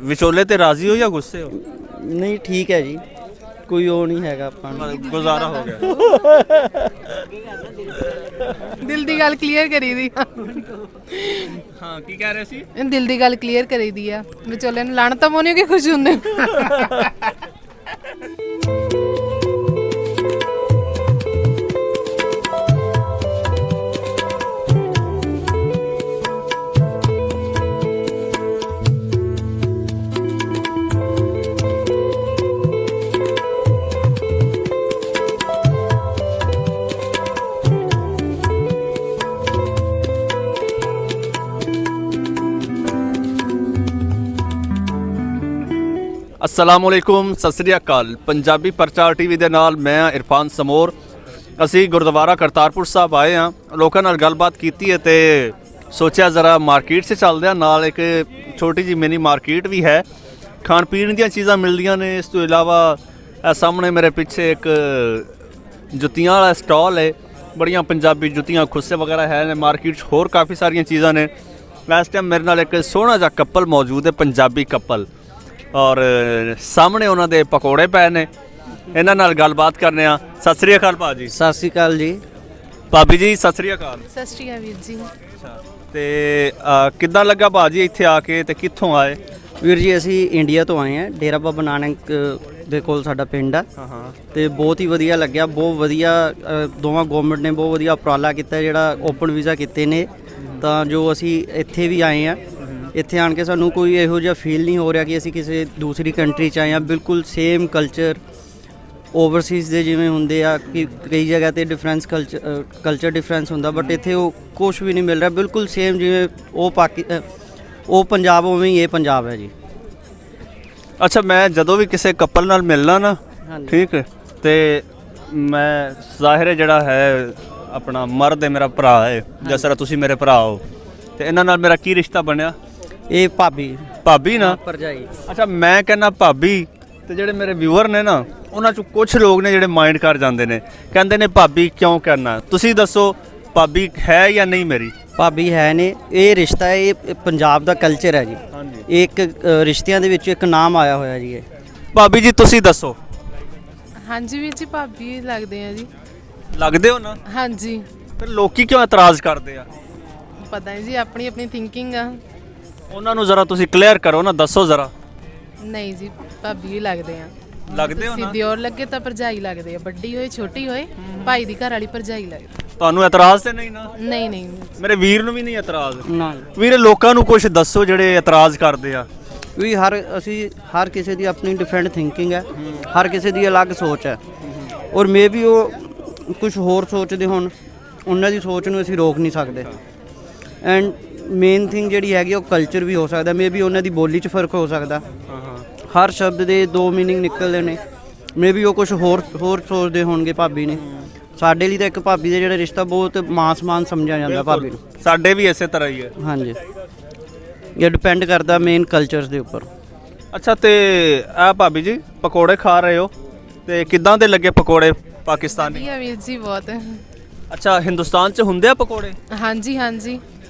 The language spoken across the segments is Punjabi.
ਵਿਚੋਲੇ ਤੇ ਰਾਜ਼ੀ ਹੋ ਜਾਂ ਗੁੱਸੇ ਹੋ? ਨਹੀਂ ਠੀਕ ਹੈ ਜੀ, ਕੋਈ ਉਹ ਨਹੀਂ ਹੈਗਾ ਆਪਾਂ ਨੂੰ, ਗੁਜ਼ਾਰਾ ਹੋ ਗਿਆ। ਦਿਲ ਦੀ ਗੱਲ ਕਲੀਅਰ ਕਰੀ ਦੀ ਹਾਂ ਕੀ ਕਹਿ ਰਹੇ ਸੀ? ਦਿਲ ਦੀ ਗੱਲ ਕਲੀਅਰ ਕਰੀ ਦੀ ਆ, ਵਿਚੋਲੇ ਨੂੰ ਲਾਣ ਤਾਂ ਮੋਨੀ ਕਿ ਖੁਸ਼ ਹੁੰਦੇ। अस्सलाम वालेकुम, सत श्री अकाल। पंजाबी प्रचार टीवी ਦੇ ਨਾਲ ਮੈਂ ਇਰਫਾਨ ਸਮੋਰ। ਅਸੀਂ ਗੁਰਦੁਆਰਾ ਕਰਤਾਰਪੁਰ ਸਾਹਿਬ ਆਏ ਹਾਂ, ਲੋਕਾਂ ਨਾਲ ਗੱਲਬਾਤ ਕੀਤੀ ਹੈ ਤੇ ਸੋਚਿਆ ਜ਼ਰਾ ਮਾਰਕੀਟ 'ਚ ਚੱਲਦੇ ਹਾਂ। ਨਾਲ ਇੱਕ ਛੋਟੀ ਜਿਹੀ ਮਿਨੀ ਮਾਰਕੀਟ ਵੀ ਹੈ, ਖਾਣ ਪੀਣ ਦੀਆਂ ਚੀਜ਼ਾਂ ਮਿਲਦੀਆਂ ਨੇ। ਇਸ ਤੋਂ ਇਲਾਵਾ ਇਹ ਸਾਹਮਣੇ ਮੇਰੇ ਪਿੱਛੇ ਇੱਕ ਜੁੱਤੀਆਂ ਵਾਲਾ ਸਟਾਲ ਹੈ, ਬੜੀਆਂ ਪੰਜਾਬੀ ਜੁੱਤੀਆਂ ਖੁੱਸੇ ਵਗੈਰਾ ਹੈ ਨੇ। ਮਾਰਕੀਟ 'ਚ ਹੋਰ ਕਾਫੀ ਸਾਰੀਆਂ ਚੀਜ਼ਾਂ ਨੇ। ਇਸ ਟਾਈਮ ਮੇਰੇ ਨਾਲ ਇੱਕ ਸੋਹਣਾ ਜਿਹਾ ਕਪਲ ਮੌਜੂਦ ਹੈ, ਪੰਜਾਬੀ ਕਪਲ, ਔਰ ਸਾਹਮਣੇ ਉਹਨਾਂ ਦੇ ਪਕੌੜੇ ਪਏ ਨੇ। ਇਹਨਾਂ ਨਾਲ ਗੱਲਬਾਤ ਕਰਨੇ ਆ। ਸਤਿ ਸ੍ਰੀ ਅਕਾਲ ਭਾਜੀ। ਸਤਿ ਸ਼੍ਰੀ ਅਕਾਲ ਜੀ। ਭਾਬੀ ਜੀ ਸਤਿ ਸ੍ਰੀ ਅਕਾਲ। ਸਤਿ ਸ਼੍ਰੀ ਅਕਾਲ ਵੀਰ ਜੀ। ਤੇ ਕਿੱਦਾਂ ਲੱਗਾ ਭਾਜੀ ਇੱਥੇ ਆ ਕੇ ਤੇ ਕਿੱਥੋਂ ਆਏ? ਵੀਰ ਜੀ ਅਸੀਂ ਇੰਡੀਆ ਤੋਂ ਆਏ ਹਾਂ, ਡੇਰਾ ਬਾਬਾ ਨਾਨਕ ਦੇ ਕੋਲ ਸਾਡਾ ਪਿੰਡ ਆ। ਹਾਂ ਤੇ ਬਹੁਤ ਹੀ ਵਧੀਆ ਲੱਗਿਆ, ਬਹੁਤ ਵਧੀਆ। ਦੋਵਾਂ ਗਵਰਨਮੈਂਟ ਨੇ ਬਹੁਤ ਵਧੀਆ ਉਪਰਾਲਾ ਕੀਤਾ, ਜਿਹੜਾ ਓਪਨ ਵੀਜ਼ਾ ਕੀਤੇ ਨੇ, ਤਾਂ ਜੋ ਅਸੀਂ ਇੱਥੇ ਵੀ ਆਏ ਹਾਂ। ਇੱਥੇ ਆਣ ਕੇ ਸਾਨੂੰ ਕੋਈ ਇਹੋ ਜਿਹਾ ਫੀਲ ਨਹੀਂ ਹੋ ਰਿਹਾ ਕਿ ਅਸੀਂ ਕਿਸੇ ਦੂਸਰੀ ਕੰਟਰੀ 'ਚ ਆਏ ਹਾਂ। ਬਿਲਕੁਲ ਸੇਮ ਕਲਚਰ ਓਵਰਸੀਜ਼ ਦੇ ਜਿਵੇਂ ਹੁੰਦੇ ਆ ਕਿ ਕਈ ਜਗ੍ਹਾ ਤੇ ਕਲਚਰ ਡਿਫਰੈਂਸ ਹੁੰਦਾ, ਬਟ ਇੱਥੇ ਉਹ ਕੁਛ ਵੀ ਨਹੀਂ ਮਿਲ ਰਿਹਾ। ਬਿਲਕੁਲ ਸੇਮ ਜਿਵੇਂ ਉਹ ਪੰਜਾਬ ਉਵੇਂ ਹੀ ਇਹ ਪੰਜਾਬ ਹੈ ਜੀ। ਅੱਛਾ, ਮੈਂ ਜਦੋਂ ਵੀ ਕਿਸੇ ਕਪਲ ਨਾਲ ਮਿਲਣਾ ਨਾ, ਠੀਕ ਹੈ, ਤੇ ਮੈਂ ਜ਼ਾਹਿਰ ਹੈ ਜਿਹੜਾ ਹੈ ਆਪਣਾ ਮਰਦ ਹੈ, ਮੇਰਾ ਭਰਾ ਹੈ, ਜਿਸ ਤਰ੍ਹਾਂ ਤੁਸੀਂ ਮੇਰੇ ਭਰਾ ਹੋ, ਤੇ ਇਹਨਾਂ ਨਾਲ ਮੇਰਾ ਕੀ ਰਿਸ਼ਤਾ ਬਣਿਆ? ਇਹ ਭਾਬੀ ਨਾ ਭਰਜਾਈ। ਅੱਛਾ, ਮੈਂ ਕਹਿੰਦਾ ਭਾਬੀ, ਤੇ ਜਿਹੜੇ ਮੇਰੇ ਵਿਊਅਰ ਨੇ ਨਾ, ਉਹਨਾਂ 'ਚੋਂ ਕੁਝ ਲੋਕ ਨੇ ਜਿਹੜੇ ਮਾਈਂਡ ਕਰ ਜਾਂਦੇ ਨੇ, ਕਹਿੰਦੇ ਨੇ ਭਾਬੀ ਕਿਉਂ ਕਰਨਾ? ਤੁਸੀਂ ਦੱਸੋ, ਭਾਬੀ ਹੈ ਜਾਂ ਨਹੀਂ ਮੇਰੀ? ਭਾਬੀ ਹੈ ਨੇ। ਇਹ ਰਿਸ਼ਤਾ ਹੈ, ਇਹ ਪੰਜਾਬ ਦਾ ਕਲਚਰ ਹੈ ਜੀ। ਇਹ ਇੱਕ ਰਿਸ਼ਤਿਆਂ ਦੇ ਵਿੱਚ ਇੱਕ ਨਾਮ ਆਇਆ ਹੋਇਆ ਜੀ। ਇਹ ਭਾਬੀ ਜੀ ਤੁਸੀਂ ਦੱਸੋ। ਹਾਂਜੀ ਵੀਰ ਜੀ, ਭਾਬੀ ਲੱਗਦੇ ਆ ਜੀ। ਲੱਗਦੇ ਹੋ ਨਾ? ਹਾਂਜੀ। ਫਿਰ ਲੋਕੀ ਕਿਉਂ ਇਤਰਾਜ਼ ਕਰਦੇ ਆ? ਪਤਾ ਨਹੀਂ ਜੀ, ਆਪਣੀ ਆਪਣੀ ਥਿੰਕਿੰਗ ਆ। ਉਹਨਾਂ ਨੂੰ ਜ਼ਰਾ ਤੁਸੀਂ ਕਲੀਅਰ ਕਰੋ ਨਾ, ਦੱਸੋ ਜ਼ਰਾ। ਨਹੀਂ ਜੀ, ਭਾਬੀ ਲੱਗਦੇ ਆ। ਲੱਗਦੇ ਹੋ ਨਾ? ਸਿੱਧੀ ਔਰ ਲੱਗੇ ਤਾਂ ਭਰਜਾਈ ਲੱਗਦੇ ਆ, ਵੱਡੀ ਹੋਏ ਛੋਟੀ ਹੋਏ, ਭਾਈ ਦੀ ਘਰ ਵਾਲੀ ਭਰਜਾਈ ਲੱਗਦੀ। ਤੁਹਾਨੂੰ ਇਤਰਾਜ਼ ਤੇ ਨਹੀਂ ਨਾ? ਨਹੀਂ ਨਹੀਂ ਮੇਰੇ ਵੀਰ ਨੂੰ ਵੀ ਨਹੀਂ ਇਤਰਾਜ਼? ਨਾ ਵੀਰੇ, ਲੋਕਾਂ ਨੂੰ ਕੁਝ ਦੱਸੋ ਜਿਹੜੇ ਇਤਰਾਜ਼ ਕਰਦੇ ਆ। ਵੀ ਹਰ ਕਿਸੇ ਦੀ ਆਪਣੀ ਡਿਫਰੈਂਟ ਥਿੰਕਿੰਗ ਹੈ, ਹਰ ਕਿਸੇ ਦੀ ਅਲੱਗ ਸੋਚ ਹੈ, ਔਰ ਮੇ ਵੀ ਉਹ ਕੁਝ ਹੋਰ ਸੋਚਦੇ ਹੋਣ, ਉਹਨਾਂ ਦੀ ਸੋਚ ਨੂੰ ਅਸੀਂ ਰੋਕ ਨਹੀਂ ਸਕਦੇ। ਐਂਡ ਮੇਨ ਥਿੰਗ ਜਿਹੜੀ ਹੈਗੀ ਉਹ ਕਲਚਰ ਵੀ ਹੋ ਸਕਦਾ, ਮੇ ਵੀ ਉਹਨਾਂ ਦੀ ਬੋਲੀ 'ਚ ਫਰਕ ਹੋ ਸਕਦਾ। ਹਰ ਸ਼ਬਦ ਦੇ ਦੋ ਮੀਨਿੰਗ ਨਿਕਲਦੇ ਨੇ, ਮੇ ਵੀ ਉਹ ਕੁਝ ਹੋਰ ਸੋਚਦੇ ਹੋਣਗੇ ਭਾਬੀ ਨੇ। ਸਾਡੇ ਲਈ ਤਾਂ ਇੱਕ ਭਾਬੀ ਦਾ ਜਿਹੜਾ ਰਿਸ਼ਤਾ ਬਹੁਤ ਮਾਨ ਸਮਝਿਆ ਜਾਂਦਾ ਭਾਬੀ ਨੂੰ। ਸਾਡੇ ਵੀ ਇਸੇ ਤਰ੍ਹਾਂ ਹੀ ਹੈ। ਹਾਂਜੀ, ਇਹ ਡਿਪੈਂਡ ਕਰਦਾ ਮੇਨ ਕਲਚਰਸ ਦੇ ਉੱਪਰ। ਅੱਛਾ, ਤੇ ਆ ਭਾਬੀ ਜੀ ਪਕੌੜੇ ਖਾ ਰਹੇ ਹੋ, ਤੇ ਕਿੱਦਾਂ ਦੇ ਲੱਗੇ ਪਕੌੜੇ ਪਾਕਿਸਤਾਨੀ? ਵਧੀਆ ਵੀਰ ਜੀ, ਬਹੁਤ। ਅੱਛਾ, ਹਿੰਦੁਸਤਾਨ 'ਚ ਹੁੰਦੇ ਆ ਪਕੌੜੇ? ਹਾਂਜੀ ਹਾਂਜੀ।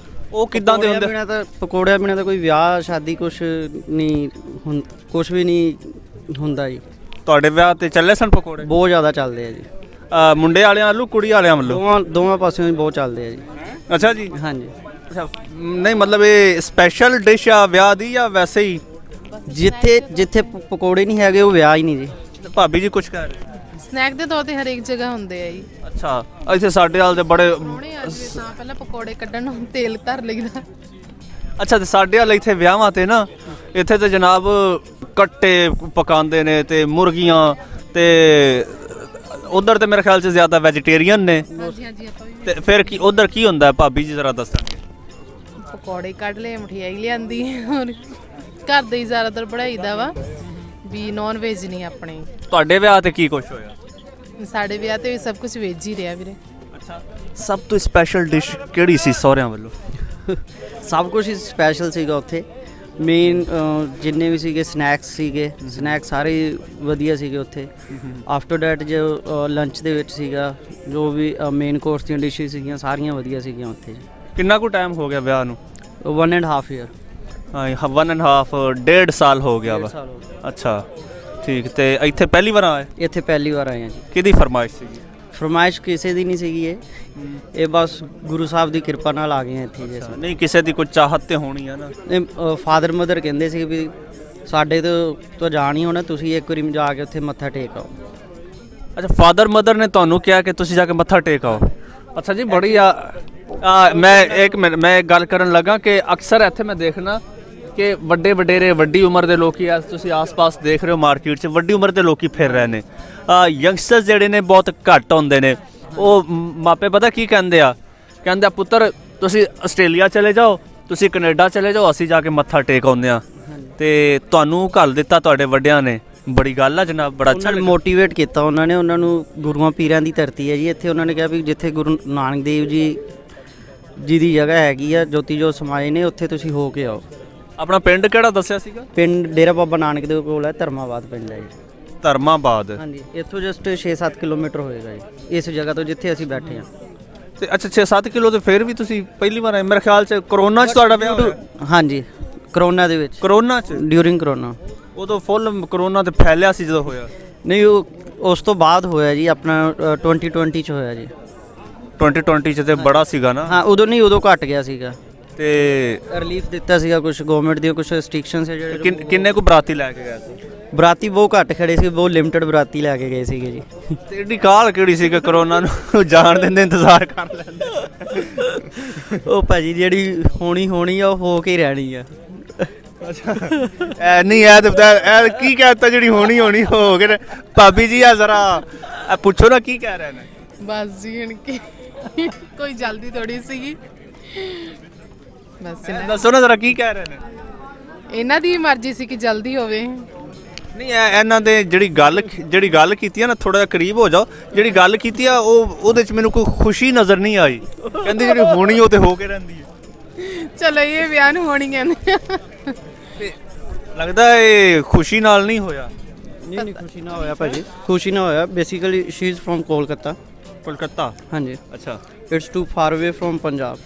ਉਹ ਕਿੱਦਾਂ ਦੇ ਹੁੰਦੇ? ਪਕੌੜਿਆਂ ਬਿਨਾਂ ਤਾਂ ਕੋਈ ਵਿਆਹ ਸ਼ਾਦੀ ਕੁਛ ਵੀ ਨਹੀਂ ਹੁੰਦਾ ਜੀ। ਤੁਹਾਡੇ ਵਿਆਹ ਤੇ ਚੱਲੇ ਸਨ ਪਕੌੜੇ? ਬਹੁਤ ਜ਼ਿਆਦਾ ਚੱਲਦੇ ਆ ਜੀ। ਮੁੰਡੇ ਵਾਲਿਆਂ ਵੱਲੋਂ, ਕੁੜੀ ਵਾਲਿਆਂ ਵੱਲੋਂ? ਦੋਵਾਂ ਪਾਸਿਓਂ ਹੀ ਬਹੁਤ ਚੱਲਦੇ ਆ ਜੀ। ਅੱਛਾ ਜੀ। ਹਾਂਜੀ। ਅੱਛਾ, ਨਹੀਂ ਮਤਲਬ ਇਹ ਸਪੈਸ਼ਲ ਡਿਸ਼ ਆ ਵਿਆਹ ਦੀ ਜਾਂ ਵੈਸੇ ਹੀ? ਜਿੱਥੇ ਪਕੌੜੇ ਨਹੀਂ ਹੈਗੇ ਉਹ ਵਿਆਹ ਹੀ ਨਹੀਂ ਜੀ। ਭਾਬੀ ਜੀ ਕੁਝ ਕਹਿ ਰਹੇ? ਸਨੈਕ ਦੇ ਤੌਰ ਤੇ ਹਰੇਕ ਜਗ੍ਹਾ ਹੁੰਦੇ ਆ ਜੀ। ਅੱਛਾ, ਇੱਥੇ ਸਾਡੇ ਹਾਲ ਦੇ ਬੜੇ ਹੁਣੇ ਅੱਜ ਤਾਂ ਪਹਿਲਾਂ ਪਕੌੜੇ ਕੱਢਣ ਨੂੰ ਤੇਲ ਧਰ ਲਈਦਾ। ਅੱਛਾ, ਤੇ ਸਾਡੇ ਹਾਲ ਇੱਥੇ ਵਿਆਹਾਂ ਤੇ ਨਾ, ਇੱਥੇ ਤੇ ਜਨਾਬ ਕੱਟੇ ਪਕਾਉਂਦੇ ਨੇ ਤੇ ਮੁਰਗੀਆਂ, ਤੇ ਉਧਰ ਤੇ ਮੇਰੇ ਖਿਆਲ 'ਚ ਜ਼ਿਆਦਾ ਵੈਜੀਟੇਰੀਅਨ ਨੇ। ਹਾਂਜੀ ਹਾਂਜੀ, ਆਪਾਂ ਵੀ ਤੇ ਫਿਰ ਕੀ ਉਧਰ ਕੀ ਹੁੰਦਾ ਭਾਬੀ ਜੀ ਜ਼ਰਾ ਦੱਸਣਗੇ? ਪਕੌੜੇ ਕੱਢ ਲਏ, ਮਠਿਆਈ ਲਿਆਂਦੀ, ਹੋਰ ਘਰ ਦੇ ਹੀ ਜ਼ਿਆਦਾਤਰ ਬਣਾਈਦਾ ਵਾ, ਵੀ ਨੌਨ ਵੇਜ ਨਹੀਂ ਆਪਣੇ। ਤੁਹਾਡੇ ਵਿਆਹ ਤੇ ਕੀ ਕੁਝ ਹੋਇਆ? ਸਾਡੇ ਵਿਆਹ ਤੇ ਵੀ ਸਭ ਕੁਝ ਵੇਜ ਹੀ ਰਿਹਾ ਵੀਰੇ। ਅੱਛਾ, ਸਭ ਤੋਂ ਸਪੈਸ਼ਲ ਡਿਸ਼ ਕਿਹੜੀ ਸੀ ਸਹੁਰਿਆਂ ਵੱਲੋਂ? ਸਭ ਕੁਝ ਹੀ ਸਪੈਸ਼ਲ ਸੀਗਾ ਉੱਥੇ। ਮੇਨ ਜਿੰਨੇ ਵੀ ਸੀਗੇ ਸਨੈਕਸ ਸਾਰੇ ਵਧੀਆ ਸੀਗੇ ਉੱਥੇ। ਆਫਟਰ ਡੈਟ ਜੋ ਲੰਚ ਦੇ ਵਿੱਚ ਸੀਗਾ, ਜੋ ਵੀ ਮੇਨ ਕੋਰਸ ਦੀਆਂ ਡਿਸ਼ਿਸ ਸੀਗੀਆਂ ਸਾਰੀਆਂ ਵਧੀਆ ਸੀਗੀਆਂ ਉੱਥੇ। ਕਿੰਨਾ ਕੁ ਟਾਈਮ ਹੋ ਗਿਆ ਵਿਆਹ ਨੂੰ? 1.5 year। ਹਾਂ 1.5 ਡੇਢ ਸਾਲ ਹੋ ਗਿਆ ਵਾ। ਸਾਲ ਹੋ ਗਏ। ਅੱਛਾ ਠੀਕ। ਤੇ ਇੱਥੇ ਪਹਿਲੀ ਵਾਰ ਆਏ? ਇੱਥੇ ਪਹਿਲੀ ਵਾਰ ਆਏ ਹਾਂ ਜੀ। ਕਿਹਦੀ ਫਰਮਾਇਸ਼ ਸੀਗੀ? ਫਰਮਾਇਸ਼ ਕਿਸੇ ਦੀ ਨਹੀਂ ਸੀਗੀ ਇਹ ਬਸ ਗੁਰੂ ਸਾਹਿਬ ਦੀ ਕਿਰਪਾ ਨਾਲ ਆ ਗਏ ਹਾਂ ਇੱਥੇ ਜੀ ਅਸੀਂ। ਨਹੀਂ ਕਿਸੇ ਦੀ ਕੋਈ ਚਾਹਤ ਤੇ ਹੋਣੀ ਆ ਨਾ। ਫਾਦਰ ਮਦਰ ਕਹਿੰਦੇ ਸੀ ਵੀ ਸਾਡੇ ਤੋਂ ਜਾਣ ਹੀ ਹੋਣਾ, ਤੁਸੀਂ ਇੱਕ ਵਾਰੀ ਜਾ ਕੇ ਉੱਥੇ ਮੱਥਾ ਟੇਕ ਆਓ। ਅੱਛਾ ਫਾਦਰ ਮਦਰ ਨੇ ਤੁਹਾਨੂੰ ਕਿਹਾ ਕਿ ਤੁਸੀਂ ਜਾ ਕੇ ਮੱਥਾ ਟੇਕ ਆਓ। ਅੱਛਾ ਜੀ ਬੜੀ ਮੈਂ ਇੱਕ ਮਿੰਟ ਮੈਂ ਇੱਕ ਗੱਲ ਕਰਨ ਲੱਗਾ ਕਿ ਅਕਸਰ ਇੱਥੇ ਮੈਂ ਦੇਖਣਾ ਕਿ ਵੱਡੇ ਵਡੇਰੇ ਵੱਡੀ ਉਮਰ ਦੇ ਲੋਕੀ ਆ, ਤੁਸੀਂ ਆਸ-ਪਾਸ ਦੇਖ ਰਹੇ ਹੋ ਮਾਰਕੀਟ 'ਚ ਵੱਡੀ ਉਮਰ ਦੇ ਲੋਕੀ ਫਿਰ ਰਹੇ ਨੇ। ਯੰਗਸਟਰਸ ਜਿਹੜੇ ਨੇ ਬਹੁਤ ਘੱਟ ਹੁੰਦੇ ਨੇ। ਉਹ ਮਾਪੇ ਪਤਾ ਕੀ ਕਹਿੰਦੇ ਆ? ਕਹਿੰਦੇ ਆ ਪੁੱਤਰ ਤੁਸੀਂ ਆਸਟ੍ਰੇਲੀਆ ਚਲੇ ਜਾਓ, ਤੁਸੀਂ ਕੈਨੇਡਾ ਚਲੇ ਜਾਓ, ਅਸੀਂ ਜਾ ਕੇ ਮੱਥਾ ਟੇਕ ਆਉਂਦੇ ਆ। ਤੇ ਤੁਹਾਨੂੰ ਘੱਲ ਦਿੱਤਾ ਤੁਹਾਡੇ ਵੱਡਿਆਂ ਨੇ, ਬੜੀ ਗੱਲ ਆ ਜਨਾਬ, ਬੜਾ ਅੱਛਾ ਮੋਟੀਵੇਟ ਕੀਤਾ ਉਹਨਾਂ ਨੇ। ਉਹਨਾਂ ਨੂੰ ਗੁਰੂਆਂ ਪੀਰਾਂ ਦੀ ਧਰਤੀ ਹੈ ਜੀ ਇੱਥੇ। ਉਹਨਾਂ ਨੇ ਕਿਹਾ ਵੀ ਜਿੱਥੇ ਗੁਰੂ ਨਾਨਕ ਦੇਵ ਜੀ ਦੀ ਜਗ੍ਹਾ ਹੈਗੀ ਆ, ਜੋਤੀ ਜੋਤ ਸਮਾਏ ਨੇ, ਉੱਥੇ ਤੁਸੀਂ ਹੋ ਕੇ ਆਓ। ਆਪਣਾ ਪਿੰਡ ਕਿਹੜਾ ਦੱਸਿਆ ਸੀਗਾ? ਪਿੰਡ ਡੇਰਾ ਬਾਬਾ ਨਾਨਕ ਦੇ ਕੋਲ ਹੈ, ਧਰਮਾਬਾਦ ਪਿੰਡ ਹੈ ਜੀ। ਧਰਮਾਬਾਦ। ਹਾਂਜੀ ਇੱਥੋਂ ਜਸਟ 6-7 ਕਿਲੋਮੀਟਰ ਹੋਏਗਾ ਜੀ ਇਸ ਜਗ੍ਹਾ ਤੋਂ ਜਿੱਥੇ ਅਸੀਂ ਬੈਠੇ ਹਾਂ। ਤੇ ਅੱਛਾ 6-7 ਕਿਲੋ ਤੇ ਫਿਰ ਵੀ ਤੁਸੀਂ ਪਹਿਲੀ ਵਾਰ ਆਏ? ਮੇਰੇ ਖਿਆਲ 'ਚ ਕਰੋਨਾ 'ਚ ਤੁਹਾਡਾ ਵਿਆਹ ਹੋਇਆ? ਹਾਂਜੀ ਕਰੋਨਾ ਦੇ ਵਿੱਚ, ਕਰੋਨਾ 'ਚ? During corona. ਉਦੋਂ ਫੁੱਲ ਕਰੋਨਾ ਤੇ ਫੈਲਿਆ ਸੀ ਜਦੋਂ ਹੋਇਆ? ਨਹੀਂ ਉਹ ਉਸ ਤੋਂ ਬਾਅਦ ਹੋਇਆ ਜੀ ਆਪਣਾ 2020 ਚ ਹੋਇਆ ਜੀ। 2020 'ਚ ਤੇ ਬੜਾ ਸੀਗਾ ਨਾ। ਹਾਂ ਉਦੋਂ ਨਹੀਂ, ਉਦੋਂ ਘਟ ਗਿਆ ਸੀਗਾ ਤੇ ਰਿਲੀਫ ਦਿੱਤਾ ਸੀਗਾ ਕੁਝ ਗਵਰਨਮੈਂਟ ਦੀਆਂ ਕੁਝ ਰੈਸਟ੍ਰਿਕਸ਼ਨਸ ਹੈ ਜਿਹੜੇ। ਕਿੰਨੇ ਕੁ ਬਰਾਤੀ ਲੈ ਕੇ ਗਏ ਸੀ? ਬਰਾਤੀ ਬਹੁਤ ਘੱਟ ਖੜੇ ਸੀ, ਬਹੁਤ ਲਿਮਟਿਡ ਬਰਾਤੀ ਲੈ ਕੇ ਗਏ ਸੀਗੇ ਜੀ। ਤੇ ਏਡੀ ਕਾਹਲ ਕਿਹੜੀ ਸੀ ਕਿ ਕਰੋਨਾ ਨੂੰ ਜਾਣ ਦਿੰਦੇ ਇੰਤਜ਼ਾਰ ਕਰ ਲੈਂਦੇ? ਉਹ ਭਾਜੀ ਜਿਹੜੀ ਹੋਣੀ ਆ ਉਹ ਹੋ ਕੇ ਰਹਿਣੀ ਆ। ਅੱਛਾ ਐ ਨਹੀਂ ਐ ਤੇ ਐ ਕੀ ਕਹਿਤਾ ਜਿਹੜੀ ਹੋਣੀ ਹੋ ਗਏ? ਭਾਬੀ ਜੀ ਆ ਜ਼ਰਾ ਪੁੱਛੋ ਨਾ ਕੀ ਕਹਿ ਰਹੇ ਨੇ। ਬਸ ਜੀ ਹੁਣ ਕੀ ਕੋਈ ਜਲਦੀ ਥੋੜੀ ਸੀਗੀ, ਬਸ ਦੱਸੋ ਨਾ ਜ਼ਰਾ ਕੀ ਕਹਿ ਰਹੇ ਨੇ। ਇਹਨਾਂ ਦੀ ਮਰਜ਼ੀ ਸੀ ਕਿ ਜਲਦੀ ਹੋਵੇ। ਨਹੀਂ ਇਹਨਾਂ ਦੇ ਜਿਹੜੀ ਗੱਲ ਕੀਤੀ ਆ ਨਾ, ਥੋੜਾ ਜਿਹਾ ਕਰੀਬ ਹੋ ਜਾਓ। ਜਿਹੜੀ ਗੱਲ ਕੀਤੀ ਆ ਉਹਦੇ 'ਚ ਮੈਨੂੰ ਕੋਈ ਖੁਸ਼ੀ ਨਜ਼ਰ ਨਹੀਂ ਆਈ। ਕਹਿੰਦੀ ਜਿਹੜੀ ਹੋਣੀ ਉਹ ਤੇ ਹੋ ਕੇ ਰਹਿੰਦੀ ਹੈ। ਚਲੋ ਇਹ ਵਿਆਹ ਨੂੰ ਹੋਣੀ ਕਹਿੰਦੇ ਆ। ਤੇ ਲੱਗਦਾ ਇਹ ਖੁਸ਼ੀ ਨਾਲ ਨਹੀਂ ਹੋਇਆ। ਨਹੀਂ ਖੁਸ਼ੀ ਨਾ ਹੋਇਆ ਭਾਜੀ, ਖੁਸ਼ੀ ਨਾ ਹੋਇਆ। Basically she is from Kolkata. Kolkata? ਹਾਂਜੀ। ਅੱਛਾ ਇਟਸ ਟੂ ਫਾਰ ਅਵੇ ਫਰੋਮ ਪੰਜਾਬ।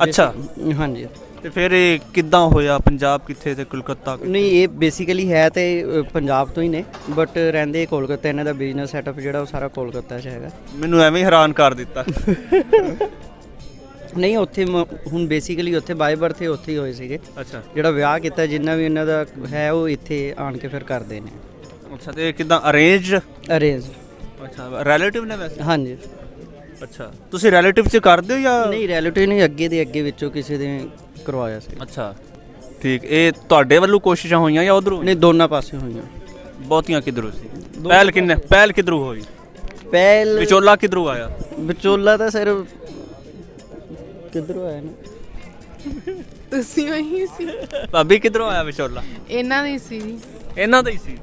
ਅੱਛਾ ਹਾਂਜੀ। ਤੇ ਫਿਰ ਇਹ ਕਿੱਦਾਂ ਹੋਇਆ? ਪੰਜਾਬ ਕਿੱਥੇ ਤੇ ਕੋਲਕਾਤਾ? ਨਹੀਂ ਇਹ ਬੇਸਿਕਲੀ ਹੈ ਤੇ ਪੰਜਾਬ ਤੋਂ ਹੀ ਨੇ, ਬਟ ਰਹਿੰਦੇ ਕੋਲਕਾਤਾ। ਇਹਨਾਂ ਦਾ ਬਿਜ਼ਨਸ ਸੈਟਅਪ ਜਿਹੜਾ ਉਹ ਸਾਰਾ ਕੋਲਕਾਤਾ 'ਚ ਹੈਗਾ। ਮੈਨੂੰ ਐਵੇਂ ਹੀ ਹੈਰਾਨ ਕਰ ਦਿੱਤਾ। ਨਹੀਂ ਉੱਥੇ ਹੁਣ ਬੇਸਿਕਲੀ ਉੱਥੇ ਬਾਈ ਬਰਥ ਉੱਥੇ ਹੀ ਹੋਏ ਸੀਗੇ। ਅੱਛਾ ਜਿਹੜਾ ਵਿਆਹ ਕੀਤਾ ਜਿੰਨਾ ਵੀ ਇਹਨਾਂ ਦਾ ਹੈ ਉਹ ਇੱਥੇ ਆਣ ਕੇ ਫਿਰ ਕਰਦੇ ਨੇ। ਅੱਛਾ ਤੇ ਕਿੱਦਾਂ ਅਰੇਂਜ? ਅੱਛਾ ਰਿਲੇਟਿਵ ਨੇ ਵੈਸੇ? ਹਾਂਜੀ। ਅੱਛਾ ਤੁਸੀਂ ਰਿਲੇਟਿਵ 'ਚ ਕਰਦੇ ਹੋ ਜਾਂ? ਨਹੀਂ ਰਿਲੇਟਿਵ ਨਹੀਂ, ਅੱਗੇ ਦੇ ਅੱਗੇ ਵਿੱਚੋਂ ਕਿਸੇ ਦੇ ਕਰਵਾਇਆ ਸੀ। ਅੱਛਾ ਠੀਕ। ਇਹ ਤੁਹਾਡੇ ਵੱਲੋਂ ਕੋਸ਼ਿਸ਼ਾਂ ਹੋਈਆਂ ਜਾਂ ਉਧਰੋਂ? ਨਹੀਂ ਦੋਨਾਂ ਪਾਸੇ ਹੋਈਆਂ। ਬਹੁਤੀਆਂ ਕਿੱਧਰੋਂ ਸੀ? ਪਹਿਲ ਕਿੱਧਰੋਂ ਹੋਈ? ਪਹਿਲ ਵਿਚੋਲਾ ਕਿੱਧਰੋਂ ਆਇਆ? ਵਿਚੋਲਾ ਤਾਂ ਸਿਰ ਕਿੱਧਰੋਂ ਆਇਆ ਨਾ? ਤੁਸੀਂ ਵਹੀ ਸੀ। ਭਾਬੀ ਕਿੱਧਰੋਂ ਆਇਆ ਵਿਚੋਲਾ? ਇਹਨਾਂ ਦੀ ਸੀ ਜੀ। ਇਹਨਾਂ ਦਾ ਹੀ ਸੀ?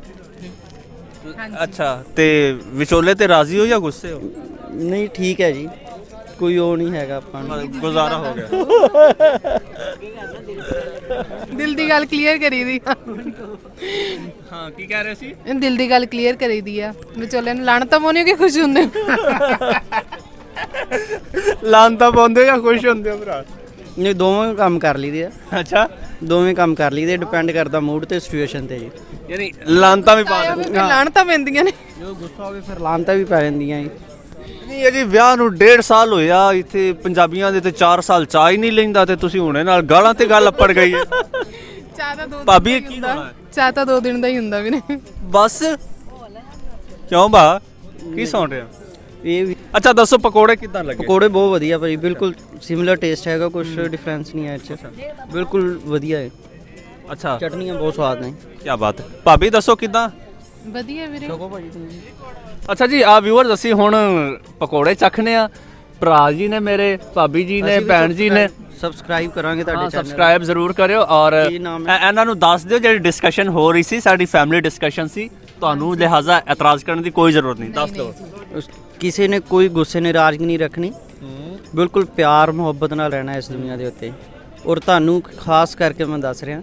ਅੱਛਾ ਤੇ ਵਿਚੋਲੇ ਤੇ ਰਾਜ਼ੀ ਹੋ ਜਾਂ ਗੁੱਸੇ ਹੋ? ਨਹੀਂ ਠੀਕ ਹੈ ਜੀ, ਕੋਈ ਉਹ ਨਹੀਂ ਹੈਗਾ ਆਪਾਂ ਨੂੰ। ਗੁਜ਼ਾਰਾ ਹੋ ਗਿਆ। ਦਿਲ ਦੀ ਗੱਲ ਕਲੀਅਰ ਕਰੀ ਦੀ। ਹਾਂ ਕੀ ਕਹਿ ਰਹੇ ਸੀ? ਦਿਲ ਦੀ ਗੱਲ ਕਲੀਅਰ ਕਰੀ ਦੀ ਆ। ਵਿਚੋਲੇ ਨੂੰ ਲਾਣ ਤਾਂ ਮੋਨੀ ਕਿ ਖੁਸ਼ ਹੁੰਦੇ? ਲਾਂਤਾ ਪਾਉਂਦੇ ਜਾਂ ਖੁਸ਼ ਹੁੰਦੇ ਹੋ ਭਰਾ? ਨਹੀਂ ਦੋਵੇਂ ਕੰਮ ਕਰ ਲਈਦੇ ਆ। ਅੱਛਾ ਦੋਵੇਂ ਕੰਮ ਕਰ ਲਈਦੇ, ਡਿਪੈਂਡ ਕਰਦਾ ਮੂਡ ਤੇ ਸਿਚੁਏਸ਼ਨ ਤੇ ਜੀ। ਯਾਨੀ ਲਾਂਤਾ ਵੀ ਪਾ ਦਿੰਦੇ? ਲਾਣ ਤਾਂ ਪੈਂਦੀਆਂ ਨੇ। ਜੋ ਗੁੱਸਾ ਹੋਵੇ ਫਿਰ ਲਾਂਤਾ ਵੀ ਪੈ ਜਾਂਦੀਆਂ ਜੀ। ਨਹੀਂ ਅਜੇ ਵਿਆਹ ਨੂੰ 1.5 ਸਾਲ ਹੋਇਆ ਇੱਥੇ। ਪੰਜਾਬੀਆਂ ਦੇ ਤੇ 4 ਸਾਲ ਚਾਹ ਹੀ ਨਹੀਂ ਲੈਂਦਾ ਤੇ ਤੁਸੀਂ ਹੁਣੇ ਨਾਲ ਗਾਲਾਂ ਤੇ ਗੱਲ ਅੱਪੜ ਗਈ ਹੈ। ਚਾਹ ਤਾਂ 2 ਦਿਨ ਭਾਬੀ ਦਾ ਕੀ ਹੀ ਹੁੰਦਾ। ਹੋਣਾ? ਚਾਹ ਤਾਂ 2 ਦਿਨ ਦਾ ਹੀ ਹੁੰਦਾ ਵੀਰੇ। ਬਸ ਕਿਉਂ ਬਾ ਕੀ ਸੁਣ ਰਿਹਾ? ਇਹ ਵੀ ਅੱਛਾ ਦੱਸੋ ਪਕੌੜੇ ਕਿੱਦਾਂ ਲੱਗੇ? ਪਕੌੜੇ ਬਹੁਤ ਵਧੀਆ ਭਾਜੀ, ਬਿਲਕੁਲ ਸਿਮਿਲਰ ਟੇਸਟ ਹੈਗਾ, ਕੁਝ ਡਿਫਰੈਂਸ ਨਹੀਂ ਹੈ ਇਹ 'ਚ। ਬਿਲਕੁਲ ਵਧੀਆ ਹੈ। ਅੱਛਾ ਚਟਨੀਆਂ ਬਹੁਤ ਸਵਾਦ ਨੇ। ਕੀ ਬਾਤ ਹੈ। ਭਾਬੀ ਦੱਸੋ ਕਿੱਦਾਂ? ਵਧੀਆ ਵੀਰੇ। ਅੱਛਾ ਜੀ ਆ ਵਿਊਅਰਸ ਅਸੀਂ ਹੁਣ ਪਕੌੜੇ ਚੱਖਨੇ ਆ। ਭਰਾ ਜੀ ਨੇ ਮੇਰੇ, ਭਾਬੀ ਜੀ ਨੇ, ਭੈਣ ਜੀ ਨੇ। ਸਬਸਕ੍ਰਾਈਬ ਕਰਾਂਗੇ ਤੁਹਾਡੇ ਚੈਨਲ। ਸਬਸਕ੍ਰਾਈਬ ਜ਼ਰੂਰ ਕਰਿਓ ਔਰ ਕੀ ਨਾਮ ਹੈ? ਇਹਨਾਂ ਨੂੰ ਦੱਸ ਦਿਓ ਜਿਹੜੀ ਡਿਸਕਸ਼ਨ ਹੋ ਰਹੀ ਸੀ ਸਾਡੀ ਫੈਮਿਲੀ ਡਿਸਕਸ਼ਨ ਸੀ। ਤੁਹਾਨੂੰ ਲਿਹਾਜ਼ਾ ਇਤਰਾਜ਼ ਕਰਨ ਦੀ ਕੋਈ ਜ਼ਰੂਰਤ ਨਹੀਂ। ਦੱਸ ਦਿਓ। ਕਿਸੇ ਨੇ ਕੋਈ ਗੁੱਸੇ ਨਾਰਾਜ਼ਗੀ ਨਹੀਂ ਰੱਖਣੀ, ਬਿਲਕੁਲ ਪਿਆਰ ਮੁਹੱਬਤ ਨਾਲ ਰਹਿਣਾ ਇਸ ਦੁਨੀਆ ਦੇ ਉੱਤੇ। ਔਰ ਤੁਹਾਨੂੰ ਖਾਸ ਕਰਕੇ ਮੈਂ ਦੱਸ ਰਿਹਾ,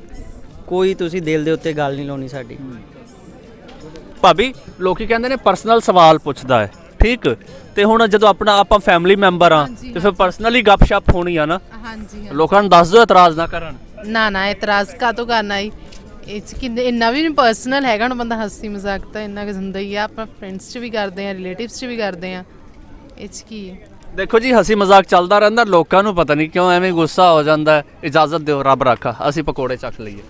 ਕੋਈ ਤੁਸੀਂ ਦਿਲ ਦੇ ਉੱਤੇ ਗੱਲ ਨਹੀਂ ਲਾਉਣੀ ਸਾਡੀ। ਭਾਬੀ ਲੋਕੀ ਕਹਿੰਦੇ ਨੇ ਪਰਸਨਲ ਸਵਾਲ ਪੁੱਛਦਾ ਹੈ, ਠੀਕ? ਤੇ ਹੁਣ ਜਦੋਂ ਆਪਾਂ ਫੈਮਿਲੀ ਮੈਂਬਰ ਆ ਤੇ ਫਿਰ ਪਰਸਨਲੀ ਗੱਪਸ਼ਪ ਹੋਣੀ ਆ ਨਾ। ਹਾਂਜੀ ਲੋਕਾਂ ਨੂੰ ਦੱਸ ਦਿਓ, ਇਤਰਾਜ਼ ਨਾ ਕਰਨ। ਨਾ ਨਾ ਇਤਰਾਜ਼ ਕਾਹਤੋਂ ਕਰਨਾ ਈ ਇਹ 'ਚ ਕਿੰਨੇ ਇੰਨਾ ਵੀ ਨਹੀਂ ਪਰਸਨਲ ਹੈਗਾ ਹੁਣ ਬੰਦਾ ਹੱਸੀ ਮਜ਼ਾਕ ਤਾਂ ਇੰਨਾ ਕੁ ਹੁੰਦਾ ਹੀ ਆ ਆਪਾਂ ਫਰੈਂਡਸ 'ਚ ਵੀ ਕਰਦੇ ਆ ਰਿਲੇਟਿਵਸ 'ਚ ਵੀ ਕਰਦੇ ਆ ਇਹ 'ਚ ਕੀ ਹੈ ਦੇਖੋ ਜੀ ਹਸੀ ਮਜ਼ਾਕ ਚੱਲਦਾ ਰਹਿੰਦਾ ਲੋਕਾਂ ਨੂੰ ਪਤਾ ਨਹੀਂ ਕਿਉਂ ਐਵੇਂ ਗੁੱਸਾ ਹੋ ਜਾਂਦਾ ਹੈ। ਇਜਾਜ਼ਤ ਦਿਓ ਰੱਬ ਰਾਖਾ ਅਸੀਂ ਪਕੌੜੇ ਚੱਕ ਲਈਏ।